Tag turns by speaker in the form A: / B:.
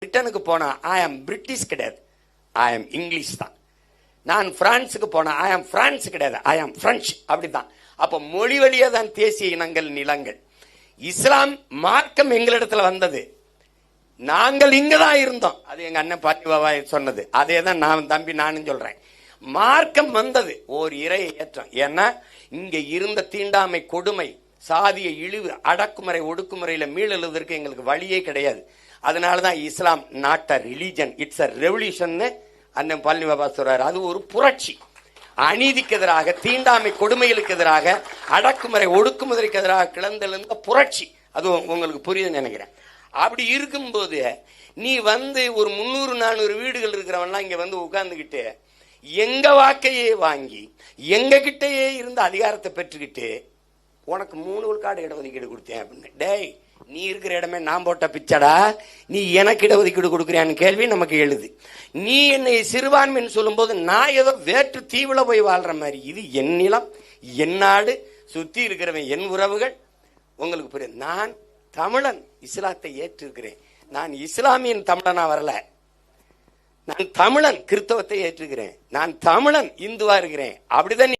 A: பிரிட்டனுக்கு போனா ஐ ஆம் பிரிட்டிஷ் கிடையாது, ஐ ஆம் இங்கிலீஷ் தான். நான் பிரான்ஸுக்கு போனா ஐ ஆம் பிரான்ஸ் கிடையாது, ஐ ஆம் பிரெஞ்சு. அப்படித்தான். அப்ப மொழி வழியா தான் தேசிய இனங்கள் நிலங்கள். இஸ்லாம் மார்க்கம் எங்களிடத்துல வந்தது, நாங்கள் இங்கதான் இருந்தோம். அது எங்க அண்ணன் பாத்திபாபா சொன்னது, அதே தான் நான் தம்பி நானும் சொல்றேன். மார்க்கம் வந்தது ஓர் இறை ஏற்றம். ஏன்னா இங்க இருந்த தீண்டாமை, கொடுமை, சாதிய இழிவு, அடக்குமுறை, ஒடுக்குமுறையில மீளெழுவதற்கு எங்களுக்கு வழியே கிடையாது. அதனாலதான் இஸ்லாம் not a religion, it's a revolution அண்ணன் பழனி பாபா சொல்றாரு. அது ஒரு புரட்சி. அநீதிக்கு எதிராக, தீண்டாமை கொடுமைகளுக்கு எதிராக, அடக்குமுறை ஒடுக்குமுறைக்கு எதிராக கிளந்தெழுந்த புரட்சி. அது உங்களுக்கு புரியுதுன்னு நினைக்கிறேன். அப்படி இருக்கும்போது நீ வந்து ஒரு 300-400 வீடுகள் இருக்கிறவன்லாம் இங்க வந்து உட்கார்ந்துகிட்டு எங்க வாக்கையே வாங்கி எங்க கிட்டயே இருந்த அதிகாரத்தை பெற்றுக்கிட்டு உனக்கு 3 விழுக்காடு இடஒதுக்கீடு கொடுத்தேன் அப்படின்னு. டேய், நீ இருக்கிற இடமே நான் போட்ட பிச்சடா, நீ எனக்கு இடஒதுக்கீடு கொடுக்குறியான்னு கேள்வி நமக்கு எழுது. நீ என்னை சிறுபான்மைன்னு சொல்லும் போது நான் ஏதோ வேற்று தீவுல போய் வாழ்ற மாதிரி. இது என் நிலம், என் நாடு, சுத்தி இருக்கிறவன் என் உறவுகள். உங்களுக்கு புரியுது? நான் தமிழன், இஸ்லாத்தை ஏற்றிருக்கிறேன். நான் இஸ்லாமியன் தமிழனா வரல, நான் தமிழன் கிறிஸ்தவத்தை ஏற்றுக்கிறேன். நான் தமிழன் இந்துவா இருக்கிறேன். அப்படிதான்